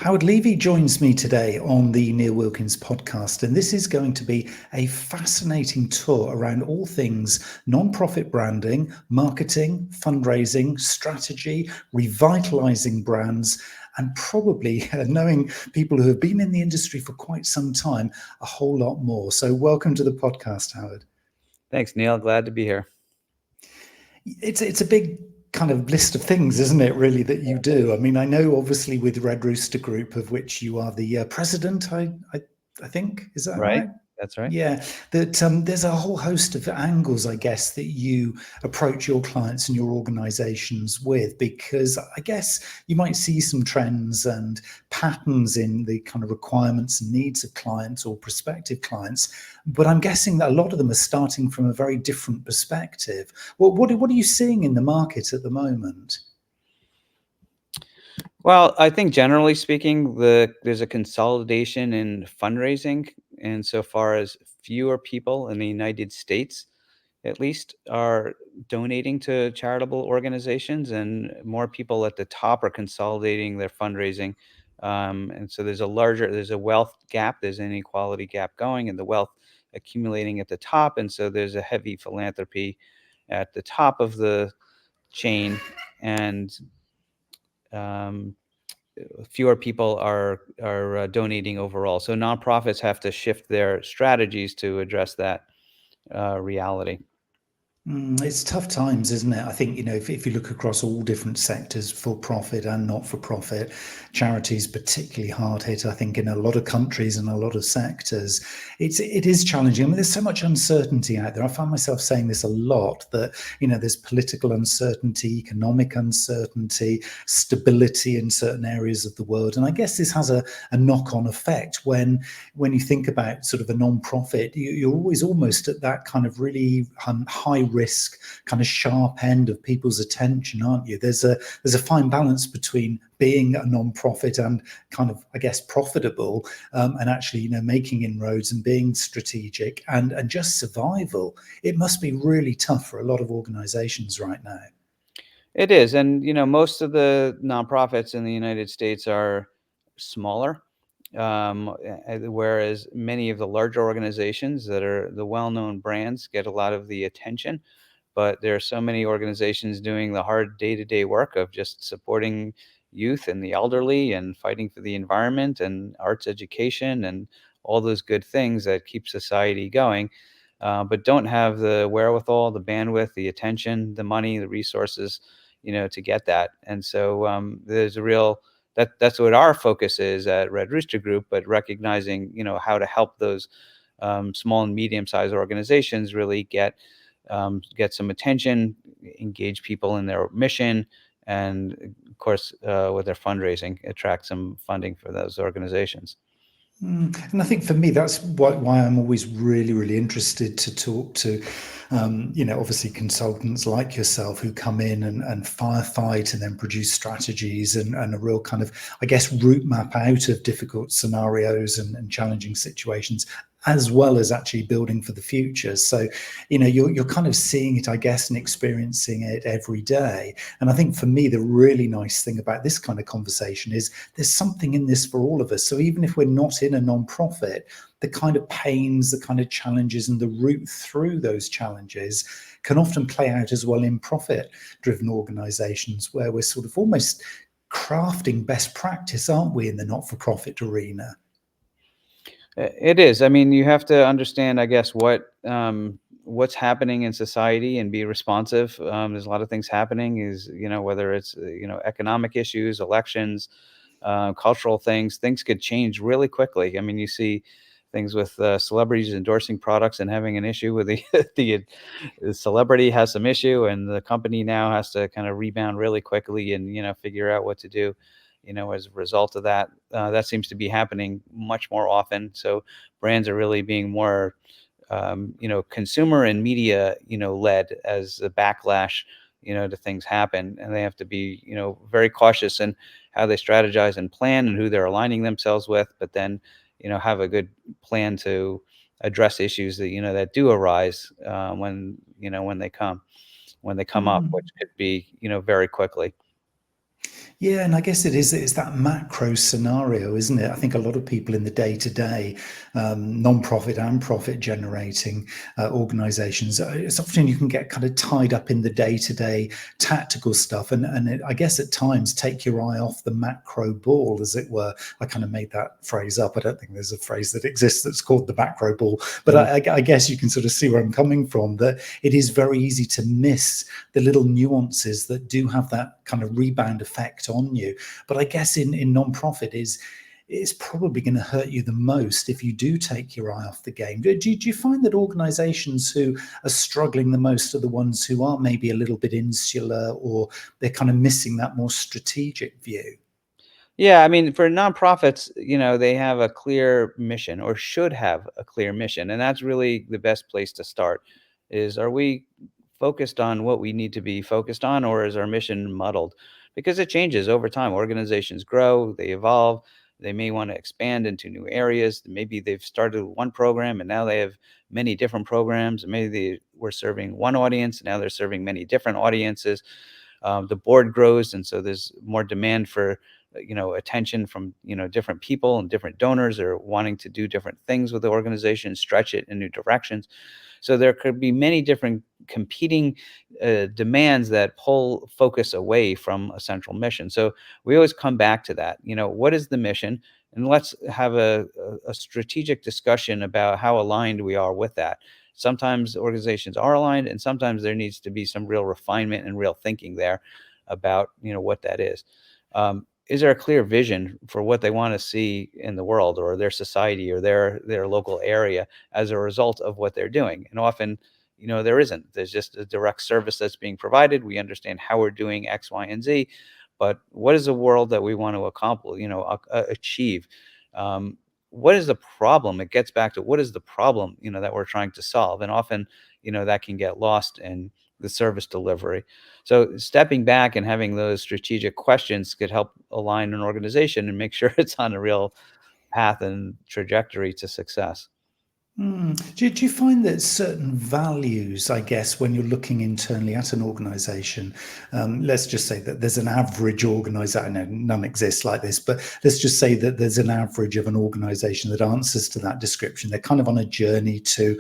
Howard Levy joins me today on the Neil Wilkins podcast, and this is going to be a fascinating tour around all things non-profit branding, marketing, fundraising, strategy, revitalizing brands, and probably knowing people who have been in the industry for quite some time, a whole lot more. So welcome to the podcast, Howard. Thanks, Neil. Glad to be here. It's a big kind of list of things, isn't it, really, that you do? I mean, I know obviously with Red Rooster Group, of which you are the president, I think, is that right? That's right. Yeah, that there's a whole host of angles, I guess, that you approach your clients and your organizations with, because I guess you might see some trends and patterns in the kind of requirements and needs of clients or prospective clients. But I'm guessing that a lot of them are starting from a very different perspective. What are you seeing in the market at the moment? Well, I think generally speaking, there's a consolidation in fundraising, insofar as fewer people in the United States, at least, are donating to charitable organizations, and more people at the top are consolidating their fundraising. And so there's a wealth gap, there's an inequality gap going, and the wealth accumulating at the top, and so there's a heavy philanthropy at the top of the chain, and um, fewer people are donating overall. So nonprofits have to shift their strategies to address that reality. It's tough times, isn't it? I think, if you look across all different sectors, for profit and not for profit, charities particularly hard hit, I think, in a lot of countries and a lot of sectors. It is challenging. I mean, there's so much uncertainty out there. I find myself saying this a lot, that, there's political uncertainty, economic uncertainty, stability in certain areas of the world. And I guess this has a knock-on effect when you think about sort of a non-profit, you're always almost at that kind of really high risk, kind of sharp end of people's attention, aren't you? There's a fine balance between being a non-profit and kind of, I guess, profitable, and actually, making inroads and being strategic and just survival. It must be really tough for a lot of organizations right now. It is, and most of the nonprofits in the United States are smaller, whereas many of the larger organizations that are the well-known brands get a lot of the attention. But there are so many organizations doing the hard day-to-day work of just supporting youth and the elderly and fighting for the environment and arts education and all those good things that keep society going, but don't have the wherewithal, the bandwidth, the attention, the money, the resources, to get that. And so there's a real that's what our focus is at Red Rooster Group, but recognizing, how to help those small and medium-sized organizations really get some attention, engage people in their mission, and of course, with their fundraising, attract some funding for those organizations. And I think for me, that's why I'm always really, really interested to talk to, obviously consultants like yourself who come in and firefight and then produce strategies and a real kind of, I guess, route map out of difficult scenarios and challenging situations, as well as actually building for the future. So, you're kind of seeing it, I guess, and experiencing it every day. And I think for me, the really nice thing about this kind of conversation is there's something in this for all of us. So even if we're not in a non-profit, the kind of pains, the kind of challenges, and the route through those challenges can often play out as well in profit-driven organizations, where we're sort of almost crafting best practice, aren't we, in the not-for-profit arena? It is. I mean, you have to understand, I guess, what's happening in society and be responsive. There's a lot of things happening. Whether it's economic issues, elections, cultural things. Things could change really quickly. I mean, you see things with celebrities endorsing products and having an issue with the celebrity has some issue, and the company now has to kind of rebound really quickly and figure out what to do. As a result of that, that seems to be happening much more often. So brands are really being more, consumer and media, led as a backlash, to things happen, and they have to be, very cautious in how they strategize and plan and who they're aligning themselves with, but then, have a good plan to address issues that, that do arise when they come up, which could be, very quickly. Yeah, and I guess it's that macro scenario, isn't it? I think a lot of people in the day to day, non-profit and profit generating organizations, it's often you can get kind of tied up in the day to day tactical stuff. I guess at times take your eye off the macro ball, as it were. I kind of made that phrase up. I don't think there's a phrase that exists that's called the macro ball, but Mhm. I guess you can sort of see where I'm coming from, that it is very easy to miss the little nuances that do have that kind of rebound effect on you. But I guess in non-profit is it's probably going to hurt you the most if you do take your eye off the game. Do you find that organizations who are struggling the most are the ones who are maybe a little bit insular, or they're kind of missing that more strategic view? Yeah, I mean, for nonprofits, they have a clear mission or should have a clear mission. And that's really the best place to start is, are we focused on what we need to be focused on, or is our mission muddled? Because it changes over time. Organizations grow, they evolve, they may want to expand into new areas. Maybe they've started one program and now they have many different programs. Maybe they were serving one audience, and now they're serving many different audiences. The board grows, and so there's more demand for attention from different people, and different donors are wanting to do different things with the organization, stretch it in new directions. So there could be many different competing demands that pull focus away from a central mission. So we always come back to that. What is the mission? And let's have a strategic discussion about how aligned we are with that. Sometimes organizations are aligned, and sometimes there needs to be some real refinement and real thinking there about what that is. Is there a clear vision for what they want to see in the world, or their society, or their local area as a result of what they're doing? And often, there isn't. There's just a direct service that's being provided. We understand how we're doing X, Y, and Z, but what is the world that we want to accomplish, achieve? Um, what is the problem? It gets back to, what is the problem, that we're trying to solve? And often, that can get lost in the service delivery. So stepping back and having those strategic questions could help align an organization and make sure it's on a real path and trajectory to success. Do you find that certain values, I guess, when you're looking internally at an organization, let's just say that there's an average organization, I know none exists like this, but let's just say that there's an average of an organization that answers to that description. They're kind of on a journey to,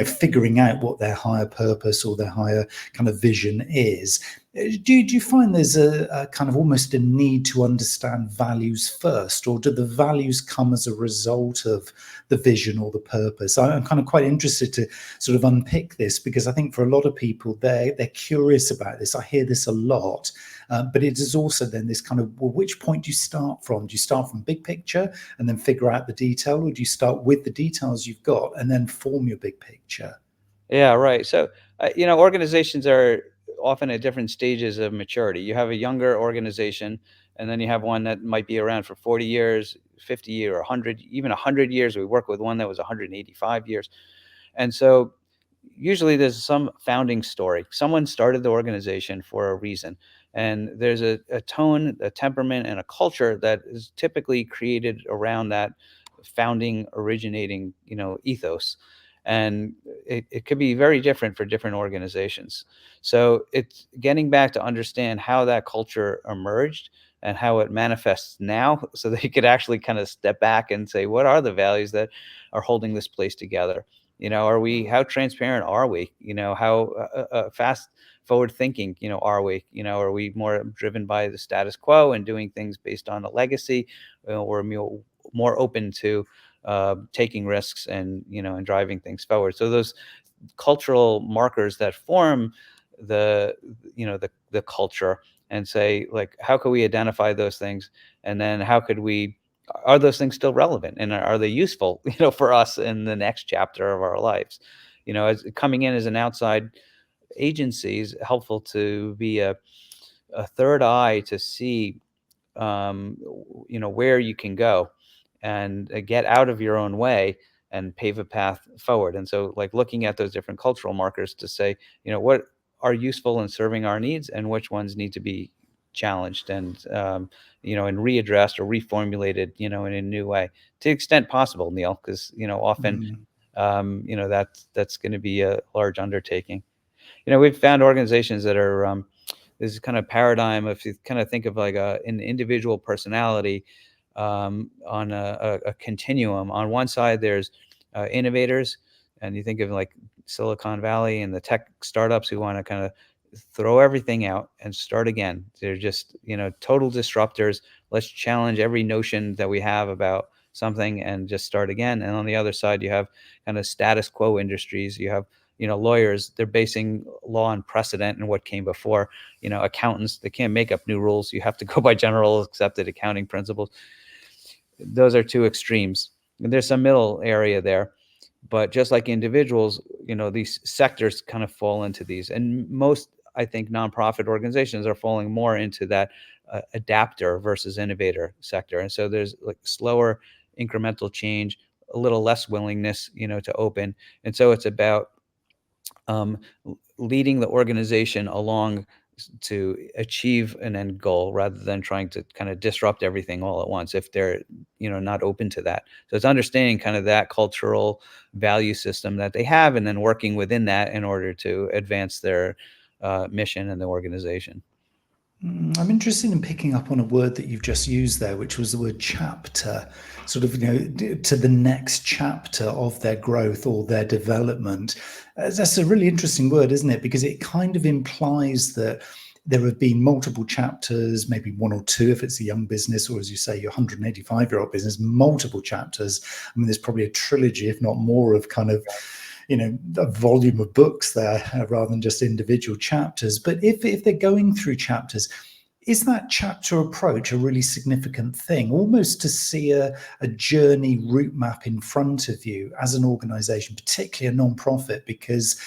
figuring out what their higher purpose or their higher kind of vision is. Do you find there's a kind of almost a need to understand values first, or do the values come as a result of the vision or the purpose? I'm kind of quite interested to sort of unpick this, because I think for a lot of people, they're curious about this. I hear this a lot, but it is also then this kind of, well, which point do you start from? Do you start from big picture and then figure out the detail, or do you start with the details you've got and then form your big picture? Yeah, right. So, organizations are often at different stages of maturity. You have a younger organization, and then you have one that might be around for 40 years, 50 or 100, even 100 years. We work with one that was 185 years. And so usually there's some founding story. Someone started the organization for a reason. And there's a tone, a temperament, and a culture that is typically created around that founding, originating, ethos. And it could be very different for different organizations. So it's getting back to understand how that culture emerged and how it manifests now, so that you could actually kind of step back and say, what are the values that are holding this place together? Are we, how transparent are we? How fast forward thinking, are we? Are we more driven by the status quo and doing things based on a legacy, or more open to taking risks and and driving things forward? So those cultural markers that form the the culture, and say, like, how could we identify those things, and then how could we, are those things still relevant, and are they useful for us in the next chapter of our lives? As coming in as an outside agency is helpful to be a third eye to see where you can go, and get out of your own way and pave a path forward. And so, like, looking at those different cultural markers to say, what are useful in serving our needs, and which ones need to be challenged and and readdressed or reformulated, in a new way, to the extent possible, Neil, because often Mm. that's going to be a large undertaking. We've found organizations that are this kind of paradigm, if you kind of think of like an individual personality on a continuum. On one side, there's innovators, and you think of like Silicon Valley and the tech startups who want to kind of throw everything out and start again. They're just, total disruptors. Let's challenge every notion that we have about something and just start again. And on the other side, you have kind of status quo industries. You have, lawyers, they're basing law on precedent and what came before. Accountants, they can't make up new rules. You have to go by general accepted accounting principles. Those are two extremes. And there's some middle area there. But just like individuals, these sectors kind of fall into these. And most, I think, nonprofit organizations are falling more into that adapter versus innovator sector. And so there's like slower incremental change, a little less willingness, to open. And so it's about um, leading the organization along to achieve an end goal rather than trying to kind of disrupt everything all at once if they're not open to that. So it's understanding kind of that cultural value system that they have and then working within that in order to advance their mission and the organization. I'm interested in picking up on a word that you've just used there, which was the word chapter, sort of, to the next chapter of their growth or their development. That's a really interesting word, isn't it? Because it kind of implies that there have been multiple chapters, maybe one or two if it's a young business, or as you say, your 185-year-old business, multiple chapters. I mean, there's probably a trilogy, if not more, of kind of a volume of books there rather than just individual chapters. But if they're going through chapters, is that chapter approach a really significant thing, almost to see a journey route map in front of you as an organization, particularly a nonprofit? Because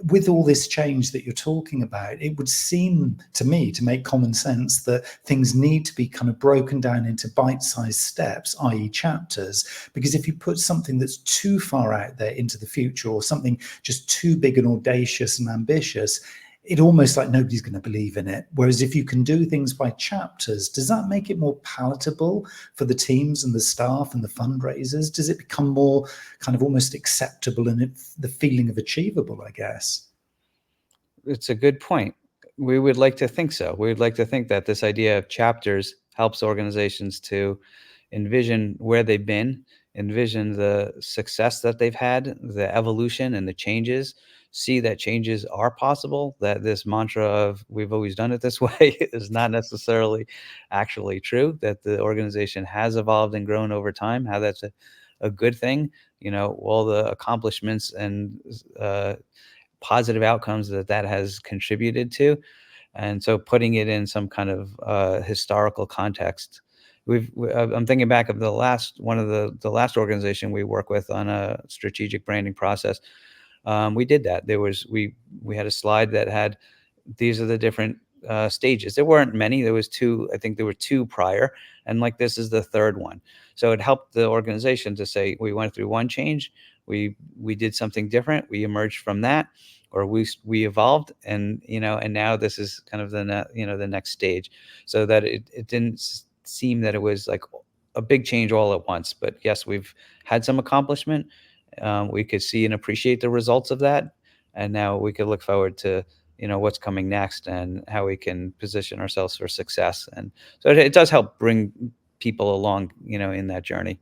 with all this change that you're talking about, it would seem to me to make common sense that things need to be kind of broken down into bite-sized steps, i.e. chapters, because if you put something that's too far out there into the future or something just too big and audacious and ambitious, it almost like nobody's going to believe in it. Whereas if you can do things by chapters, does that make it more palatable for the teams and the staff and the fundraisers? Does it become more kind of almost acceptable and the feeling of achievable, I guess? It's a good point. We would like to think so. We would like to think that this idea of chapters helps organizations to envision where they've been, envision the success that they've had, the evolution and the changes, see that changes are possible, that this mantra of we've always done it this way is not necessarily actually true, that the organization has evolved and grown over time, how that's a good thing, all the accomplishments and positive outcomes that has contributed to. And so putting it in some kind of historical context. I'm thinking back of one of the last organization we work with on a strategic branding process. We did that. We had a slide that had these are the different stages. There weren't many. There was two. I think there were two prior, and like this is the third one. So it helped the organization to say we went through one change. We did something different. We emerged from that, or we evolved, and and now this is kind of the next stage. So that it didn't seem that it was like a big change all at once. But yes, we've had some accomplishment. We could see and appreciate the results of that, and now we could look forward to what's coming next and how we can position ourselves for success. And so it does help bring people along in that journey.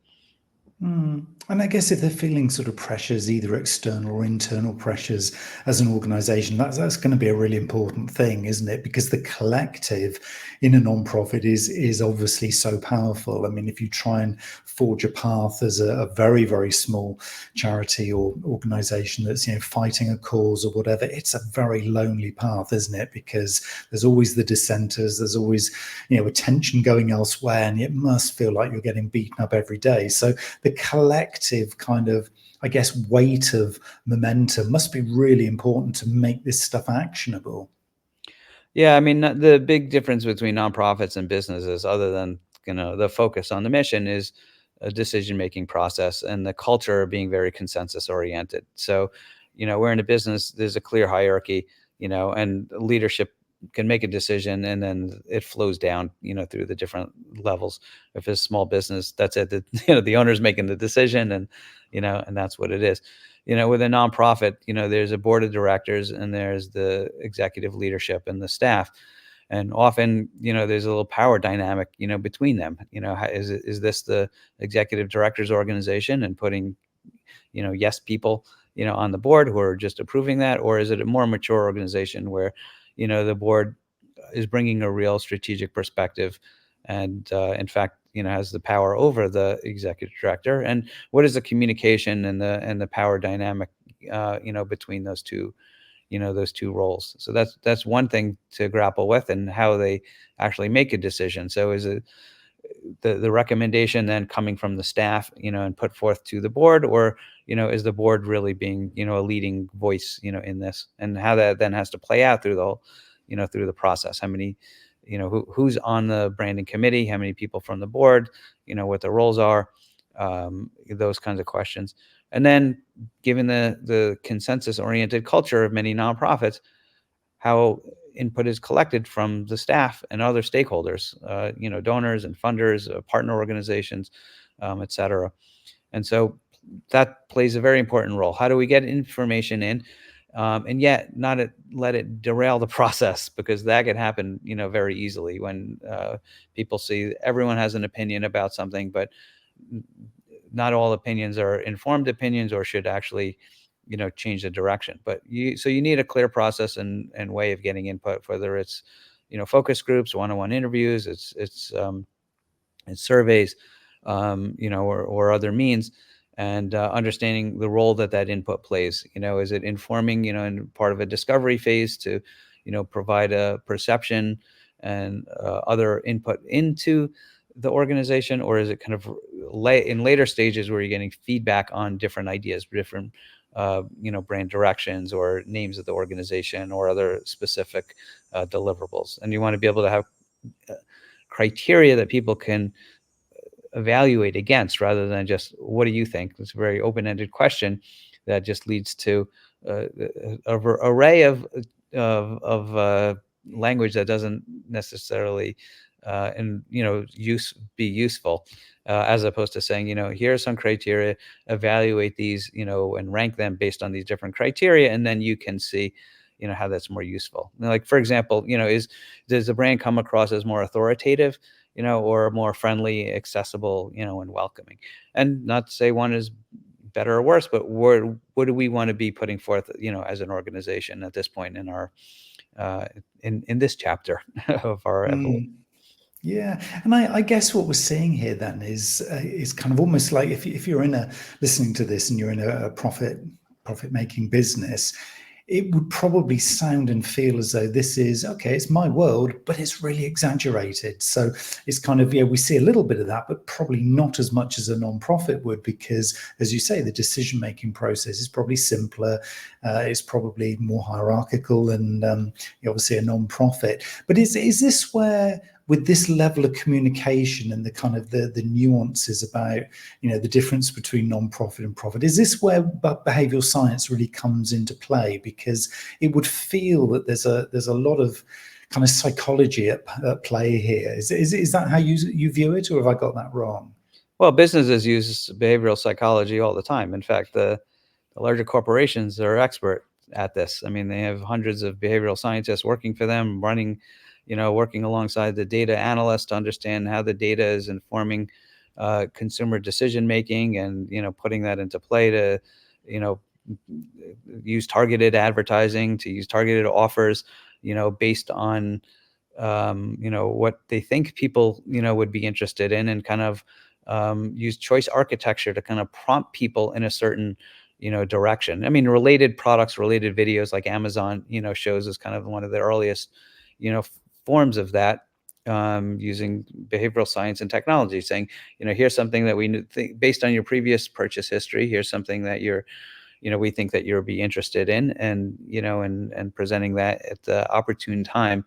And I guess if they're feeling sort of pressures, either external or internal pressures as an organization, that's going to be a really important thing, isn't it? Because the collective in a nonprofit is obviously so powerful. I mean, if you try and forge a path as a very, very small charity or organization that's, fighting a cause or whatever, it's a very lonely path, isn't it? Because there's always the dissenters, there's always, attention going elsewhere, and it must feel like you're getting beaten up every day. So the collective kind of, I guess, weight of momentum must be really important to make this stuff actionable. Yeah, I mean, the big difference between nonprofits and businesses, other than the focus on the mission, is a decision-making process and the culture being very consensus oriented. So, we're in a business, there's a clear hierarchy, and leadership can make a decision and then it flows down, through the different levels. If it's a small business, that's it. The owner's making the decision and, and that's what it is. With a nonprofit, there's a board of directors and there's the executive leadership and the staff. And often, there's a little power dynamic, between them. Is this the executive director's organization and putting, yes people, on the board who are just approving that, or is it a more mature organization where, the board is bringing a real strategic perspective and, in fact, has the power over the executive director? And what is the communication and the power dynamic, between those two roles? So that's one thing to grapple with, and how they actually make a decision. So is it the recommendation then coming from the staff, and put forth to the board, or is the board really being, a leading voice, in this, and how that then has to play out through the whole, through the process? How many, who's on the branding committee? How many people from the board? What their roles are? Those kinds of questions. And then, given the consensus oriented culture of many nonprofits, how input is collected from the staff and other stakeholders, donors and funders, partner organizations, et cetera. And so that plays a very important role. How do we get information in, and yet not let it derail the process? Because that could happen, very easily when people see everyone has an opinion about something, but not all opinions are informed opinions, or should actually, change the direction. But you need a clear process and way of getting input, whether it's, focus groups, one-on-one interviews, it's surveys, or other means, and understanding the role that input plays. Is it informing, in part of a discovery phase to, provide a perception and other input into the organization, or is it kind of in later stages where you're getting feedback on different ideas, different brand directions, or names of the organization, or other specific deliverables? And you want to be able to have uh, criteria that people can evaluate against, rather than just, what do you think? It's a very open-ended question that just leads to array of language that doesn't necessarily and be useful, as opposed to saying, here are some criteria, evaluate these, and rank them based on these different criteria, and then you can see, how that's more useful. Like, for example, does the brand come across as more authoritative, or more friendly, accessible, and welcoming? And not to say one is better or worse, but what do we want to be putting forth, as an organization at this point in our in this chapter of our evolution? Mm. Yeah, and I guess what we're seeing here then is kind of almost like if you're listening to this and you're in a profit making business, it would probably sound and feel as though this is okay. It's my world, but it's really exaggerated. So it's kind of, we see a little bit of that, but probably not as much as a non-profit would, because, as you say, the decision making process is probably simpler. It's probably more hierarchical than obviously a non-profit. But is this where, with this level of communication and the kind of the nuances about the difference between non-profit and profit, is this where behavioral science really comes into play? Because it would feel that there's a lot of kind of psychology at play here. Is that how you view it, or have I got that wrong? Well, businesses use behavioral psychology all the time. In fact, the larger corporations are expert at this. I mean, they have hundreds of behavioral scientists working for them, working alongside the data analysts to understand how the data is informing consumer decision making, and putting that into play to you know use targeted advertising, to use targeted offers, based on what they think people would be interested in, and kind of use choice architecture to kind of prompt people in a certain direction. I mean, related products, related videos, like Amazon shows, is kind of one of the earliest forms of that, using behavioral science and technology, saying, here's something that we think, based on your previous purchase history, here's something that we think that you'll be interested in, and and presenting that at the opportune time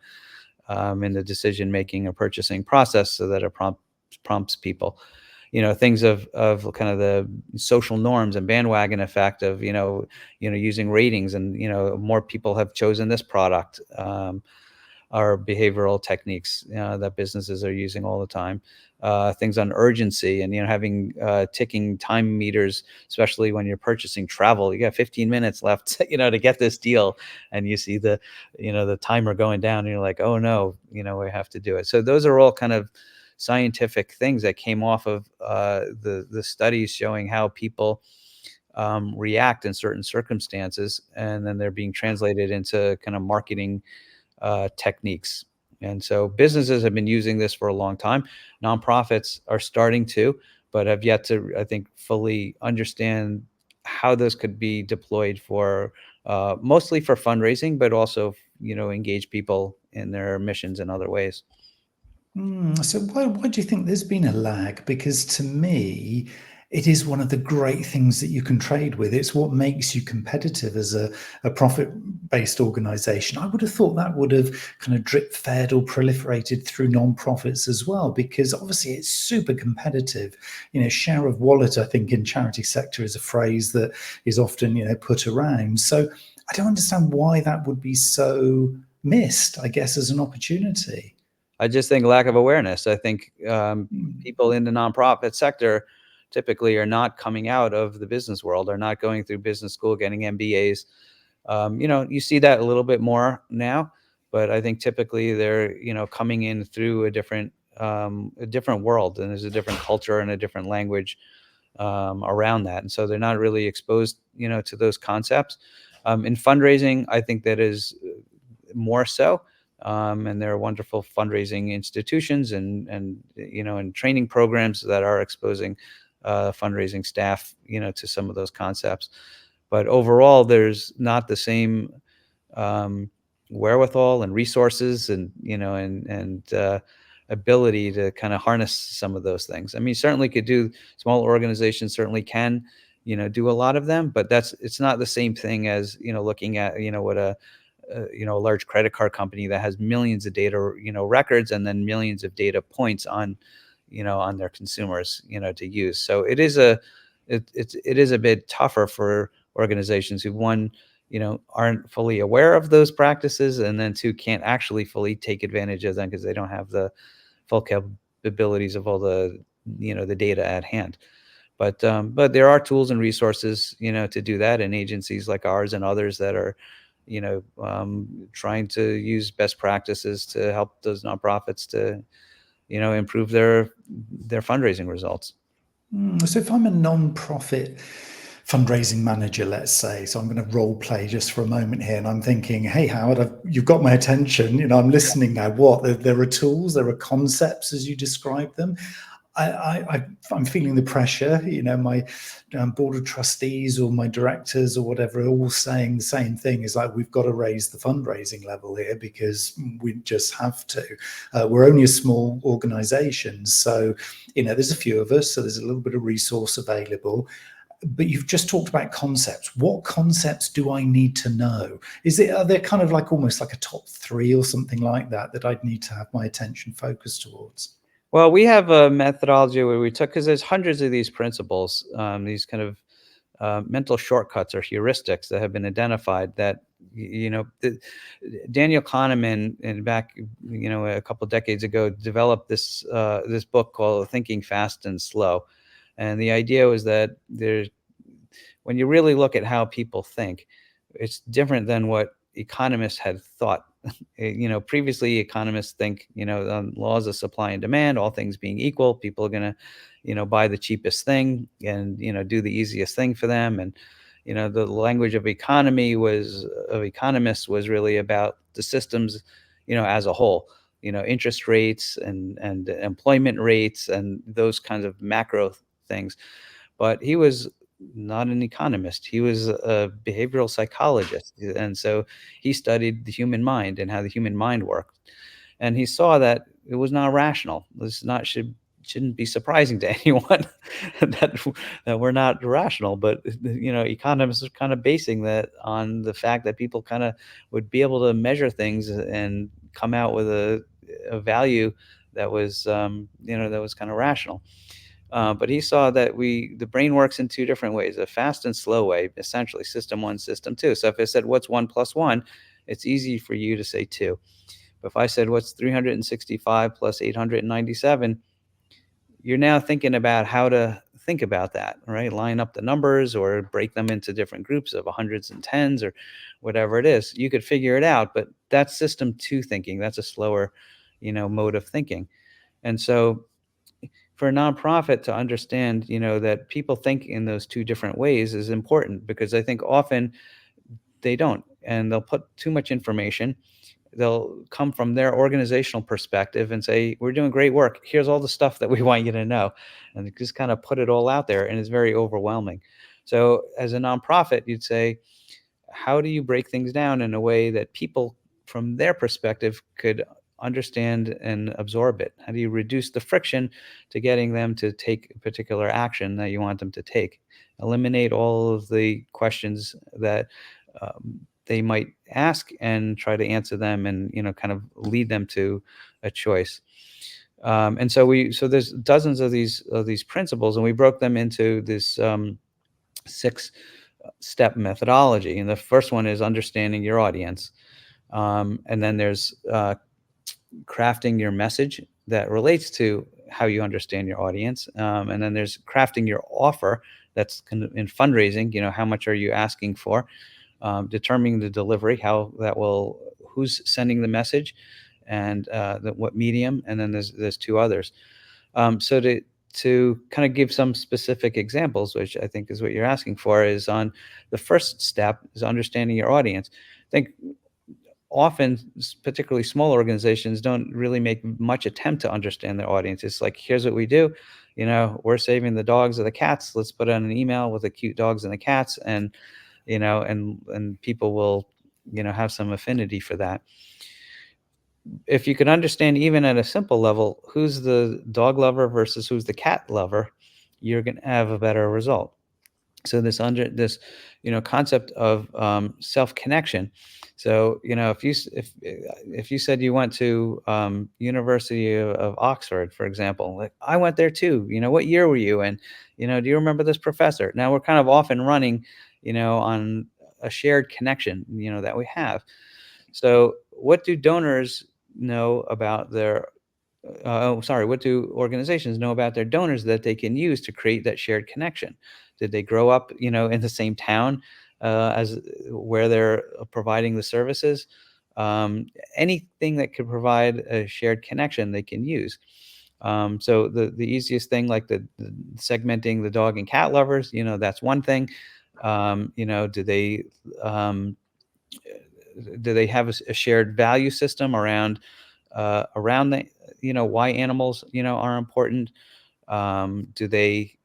in the decision making or purchasing process, so that it prompts people. Things of kind of the social norms and bandwagon effect of using ratings, and more people have chosen this product, are behavioral techniques that businesses are using all the time. Things on urgency and having ticking time meters, especially when you're purchasing travel. You got 15 minutes left, to get this deal, and you see the timer going down, and you're like, oh no, we have to do it. So those are all kind of scientific things that came off of the studies showing how people react in certain circumstances, and then they're being translated into kind of marketing techniques. And so businesses have been using this for a long time. Nonprofits are starting to, but have yet to, I think, fully understand how this could be deployed for mostly for fundraising, but also, engage people in their missions in other ways. So why do you think there's been a lag? Because to me, it is one of the great things that you can trade with. It's what makes you competitive as a profit-based organization. I would have thought that would have kind of drip-fed or proliferated through nonprofits as well, because obviously it's super competitive. Share of wallet, I think, in charity sector is a phrase that is often, put around. So I don't understand why that would be so missed, I guess, as an opportunity. I just think lack of awareness. I think people in the nonprofit sector typically are not coming out of the business world, are not going through business school, getting MBAs. You see that a little bit more now, but I think typically they're coming in through a different world, and there's a different culture and a different language around that, and so they're not really exposed to those concepts. In fundraising, I think that is more so. And there are wonderful fundraising institutions and training programs that are exposing fundraising staff to some of those concepts. But overall, there's not the same wherewithal and resources and ability to kind of harness some of those things. I mean, certainly could do, small organizations certainly can do a lot of them, but it's not the same thing as looking at what a large credit card company that has millions of data, records, and then millions of data points on their consumers, to use. So it is a bit tougher for organizations who, one, aren't fully aware of those practices, and then two, can't actually fully take advantage of them because they don't have the full capabilities of all the data at hand. But there are tools and resources, to do that, and agencies like ours and others that are, trying to use best practices to help those nonprofits to, improve their fundraising results. So if I'm a non-profit fundraising manager, let's say, so I'm going to role play just for a moment here, and I'm thinking, hey, Howard, you've got my attention. I'm listening now. What? There are tools, there are concepts as you describe them. I'm feeling the pressure. My board of trustees or my directors or whatever are all saying the same thing. Is like, we've got to raise the fundraising level here because we just have to. We're only a small organization, so there's a few of us, so there's a little bit of resource available. But you've just talked about concepts. What concepts do I need to know? Are there kind of like almost like a top 3 or something like that I'd need to have my attention focused towards? Well, we have a methodology where we took, because there's hundreds of these principles, these kind of mental shortcuts or heuristics that have been identified that, Daniel Kahneman, and back, a couple decades ago, developed this book called Thinking Fast and Slow. And the idea was that when you really look at how people think, it's different than what economists had thought. Previously economists think, laws of supply and demand, all things being equal, people are going to, buy the cheapest thing and, do the easiest thing for them. And, the language of economists was really about the systems, as a whole, interest rates and employment rates and those kinds of macro things. But he was not an economist. He was a behavioral psychologist. And so he studied the human mind and how the human mind worked. And he saw that it was not rational. Shouldn't be surprising to anyone that we're not rational. But economists are kind of basing that on the fact that people kind of would be able to measure things and come out with a value that was that was kind of rational. But he saw that the brain works in 2 different ways: a fast and slow way, essentially system 1, system 2. So if I said, what's 1 plus 1, it's easy for you to say 2. But if I said, what's 365 plus 897, you're now thinking about how to think about that, right? Line up the numbers or break them into different groups of hundreds and tens or whatever it is. You could figure it out, but that's system two thinking. That's a slower, mode of thinking. And so for a nonprofit to understand, that people think in those two different ways is important, because I think often they don't, and they'll put too much information. They'll come from their organizational perspective and say, we're doing great work. Here's all the stuff that we want you to know. And they just kind of put it all out there, and it's very overwhelming. So as a nonprofit, you'd say, how do you break things down in a way that people from their perspective could understand and absorb it? How do you reduce the friction to getting them to take a particular action that you want them to take? Eliminate all of the questions that they might ask, and try to answer them, and kind of lead them to a choice. And so there's dozens of these principles, and we broke them into this 6-step methodology. And the first one is understanding your audience. And then there's crafting your message that relates to how you understand your audience. And then there's crafting your offer. That's kind of in fundraising. How much are you asking for? Determining the delivery, who's sending the message, and what medium. And then there's two others. So to kind of give some specific examples, which I think is what you're asking for, is on the first step is understanding your audience. I think often, particularly small organizations, don't really make much attempt to understand their audience. It's like, here's what we do. We're saving the dogs or the cats. Let's put out an email with the cute dogs and the cats, and and people will have some affinity for that. If you could understand, even at a simple level, who's the dog lover versus who's the cat lover, you're going to have a better result. So this concept of self connection. So if you said you went to University of Oxford, for example, like, I went there too. What year were you? And do you remember this professor? Now we're kind of off and running, on a shared connection, that we have. So what do donors know about their what do organizations know about their donors that they can use to create that shared connection? Did they grow up, in the same town as where they're providing the services? Anything that could provide a shared connection, they can use. So the easiest thing, like the segmenting the dog and cat lovers, that's one thing. Um, do they have a shared value system around the why animals are important? Do they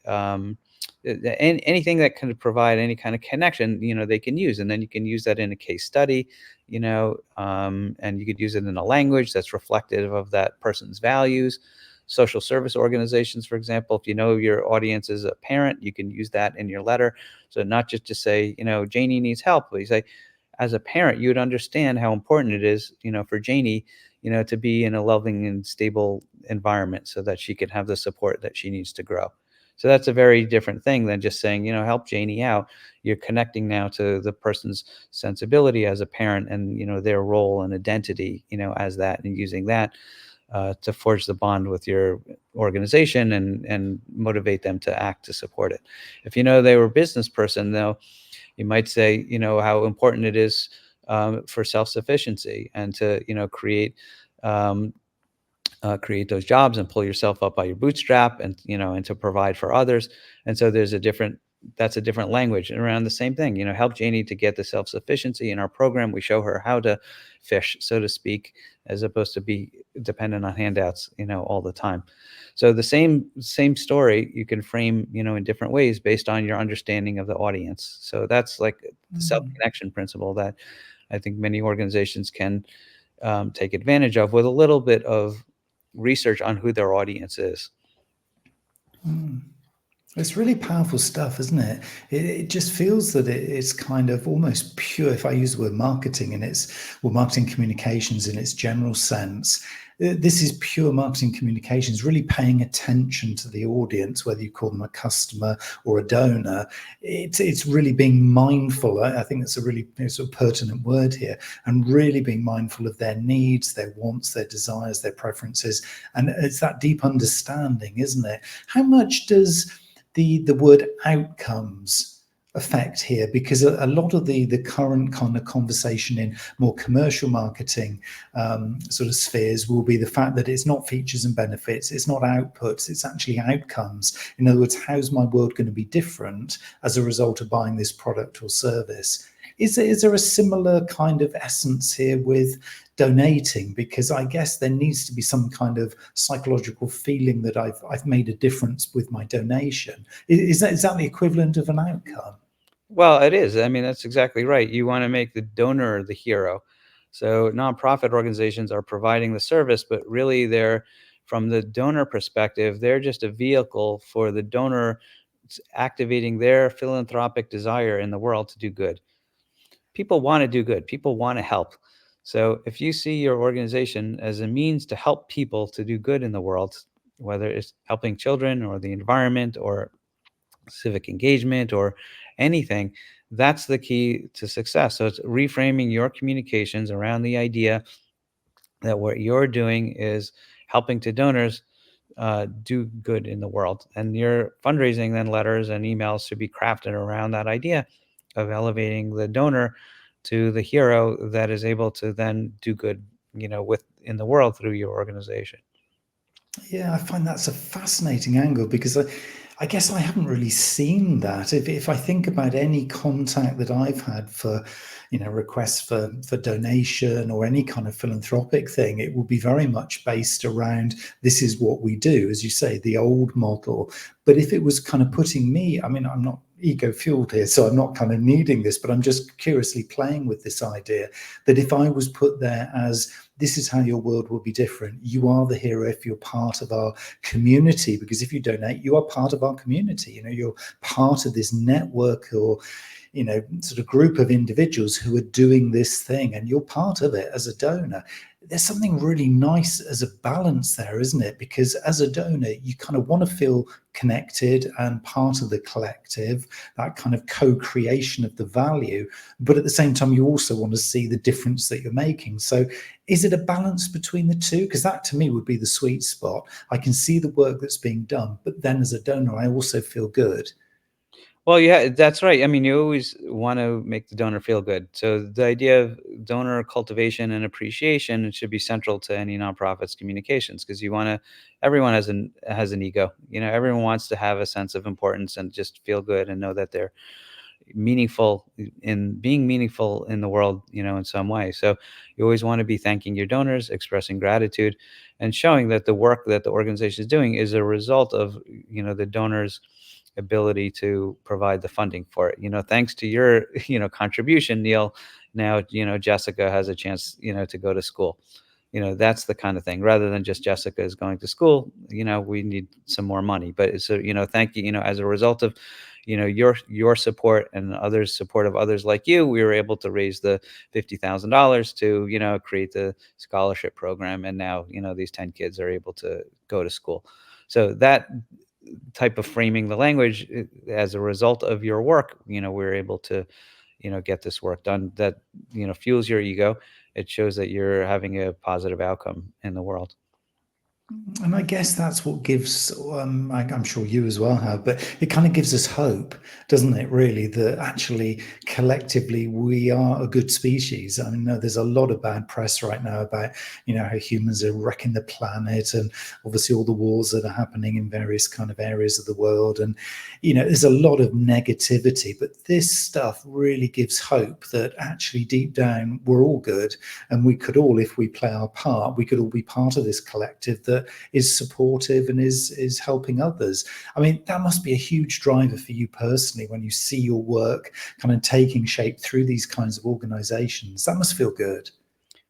anything that can provide any kind of connection, they can use, and then you can use that in a case study, and you could use it in a language that's reflective of that person's values. Social service organizations, for example, if your audience is a parent, you can use that in your letter. So not just to say, Janie needs help, but you say, as a parent, you would understand how important it is, for Janie, to be in a loving and stable environment so that she can have the support that she needs to grow. So that's a very different thing than just saying, help Janie out. You're connecting now to the person's sensibility as a parent, and, their role and identity, as that, and using that to forge the bond with your organization, and motivate them to act to support it. If they were a business person, though, you might say, how important it is for self-sufficiency, and to, create those jobs and pull yourself up by your bootstrap, and, and to provide for others. And so that's a different language. And around the same thing, help Janie to get the self-sufficiency. In our program, we show her how to fish, so to speak, as opposed to be dependent on handouts, all the time. So the same story you can frame, in different ways based on your understanding of the audience. So that's like the self-connection principle that I think many organizations can take advantage of, with a little bit of research on who their audience is. It's really powerful stuff, isn't it? It just feels that it's kind of almost pure. If I use the word marketing in its, or marketing communications in its general sense, this is pure marketing communications, really paying attention to the audience, whether you call them a customer or a donor. It's really being mindful. I think that's a really sort of pertinent word here, and really being mindful of their needs, their wants, their desires, their preferences. And it's that deep understanding, isn't it? How much does the word outcomes effect here, because a lot of the current kind of conversation in more commercial marketing sort of spheres will be the fact that it's not features and benefits, it's not outputs, it's actually outcomes. In other words, how's my world going to be different as a result of buying this product or service? Is there a similar kind of essence here with donating? Because I guess there needs to be some kind of psychological feeling that I've made a difference with my donation. Is that the equivalent of an outcome? Well, it is. I mean, that's exactly right. You want to make the donor the hero. So nonprofit organizations are providing the service, but really they're, from the donor perspective, they're just a vehicle for the donor activating their philanthropic desire in the world to do good. People want to do good. People want to help. So if you see your organization as a means to help people to do good in the world, whether it's helping children or the environment or civic engagement or anything, that's the key to success. So it's reframing your communications around the idea that what you're doing is helping to donors do good in the world. And your fundraising then letters and emails should be crafted around that idea of elevating the donor to the hero that is able to then do good, with in the world through your organization. Yeah, I find that's a fascinating angle, because I guess I haven't really seen that. If I think about any contact that I've had for, requests for donation or any kind of philanthropic thing, it will be very much based around this is what we do, as you say, the old model. But if it was kind of putting me, I mean, I'm not ego fueled here, so I'm not kind of needing this, but I'm just curiously playing with this idea that if I was put there as this is how your world will be different. You are the hero if you're part of our community, because if you donate, you are part of our community. You're part of this network, or sort of group of individuals who are doing this thing, and you're part of it as a donor. There's something really nice as a balance there, isn't it? Because as a donor, you kind of want to feel connected and part of the collective, that kind of co-creation of the value. But at the same time, you also want to see the difference that you're making. So is it a balance between the two? Because that to me would be the sweet spot. I can see the work that's being done, but then as a donor, I also feel good. Well, yeah, that's right. I mean, you always want to make the donor feel good. So the idea of donor cultivation and appreciation, it should be central to any nonprofit's communications, because you want to. Everyone has an ego. Everyone wants to have a sense of importance and just feel good and know that they're meaningful in being meaningful in the world, in some way. So you always want to be thanking your donors, expressing gratitude, and showing that the work that the organization is doing is a result of, the donors' ability to provide the funding for it. Thanks to your, contribution, Neil, now, Jessica has a chance, to go to school. That's the kind of thing, rather than just Jessica is going to school. We need some more money. But it's a, thank you, as a result of, your support and others' support of others like you, we were able to raise the $50,000 to, create the scholarship program. And now, these 10 kids are able to go to school. So that type of framing the language, as a result of your work, we're able to, get this work done that, fuels your ego. It shows that you're having a positive outcome in the world. And I guess that's what gives, I'm sure you as well have, but it kind of gives us hope, doesn't it, really, that actually collectively we are a good species. I mean, there's a lot of bad press right now about, how humans are wrecking the planet, and obviously all the wars that are happening in various kind of areas of the world. And, there's a lot of negativity, but this stuff really gives hope that actually deep down we're all good, and we could all, if we play our part, we could all be part of this collective that is supportive and is helping others. I mean, that must be a huge driver for you personally when you see your work kind of taking shape through these kinds of organizations. That must feel good.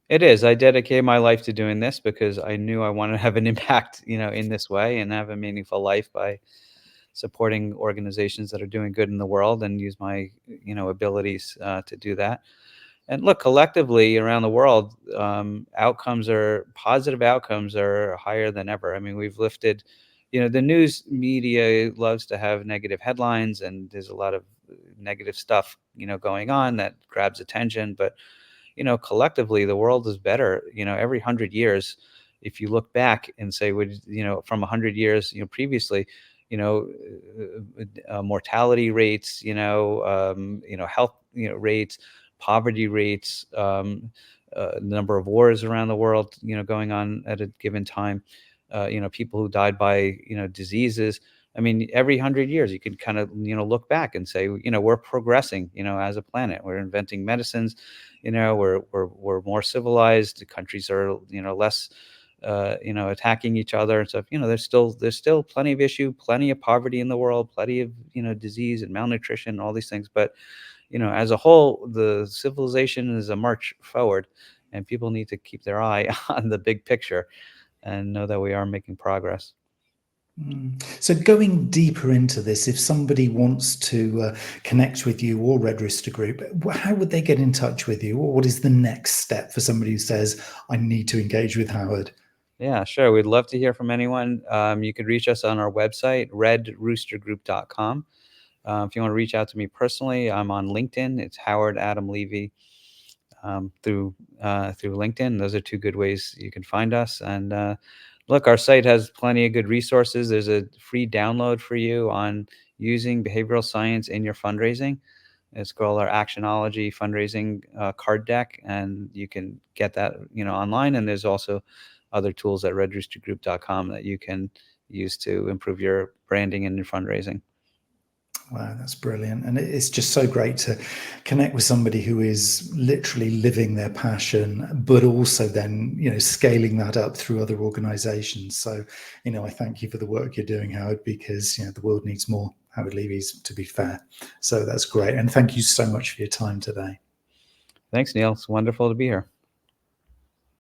It is. I dedicated my life to doing this because I knew I wanted to have an impact, in this way, and have a meaningful life by supporting organizations that are doing good in the world and use my abilities to do that. And look, collectively around the world, positive outcomes are higher than ever. I mean, we've lifted, the news media loves to have negative headlines, and there's a lot of negative stuff, going on that grabs attention. But, collectively, the world is better, every 100 years. If you look back and say, from 100 years, previously, mortality rates, health, rates, poverty rates, number of wars around the world, going on at a given time, people who died by, diseases. I mean, every 100 years, you can kind of, look back and say, we're progressing, as a planet. We're inventing medicines, we're more civilized. The countries are, less, attacking each other and stuff. There's still plenty of issue, plenty of poverty in the world, plenty of, disease and malnutrition, all these things. But, as a whole, the civilization is a march forward, and people need to keep their eye on the big picture and know that we are making progress. So going deeper into this, if somebody wants to connect with you or Red Rooster Group, how would they get in touch with you? Or what is the next step for somebody who says, I need to engage with Howard? Yeah, sure. We'd love to hear from anyone. You could reach us on our website, redroostergroup.com. If you want to reach out to me personally, I'm on LinkedIn. It's Howard Adam Levy, through LinkedIn. Those are two good ways you can find us. And look, our site has plenty of good resources. There's a free download for you on using behavioral science in your fundraising. It's called our Actionology fundraising card deck, and you can get that online. And there's also other tools at redroostergroup.com that you can use to improve your branding and your fundraising. Wow, that's brilliant. And it's just so great to connect with somebody who is literally living their passion, but also then, scaling that up through other organizations. So, I thank you for the work you're doing, Howard, because, the world needs more Howard Levys, to be fair. So that's great. And thank you so much for your time today. Thanks, Neil. It's wonderful to be here.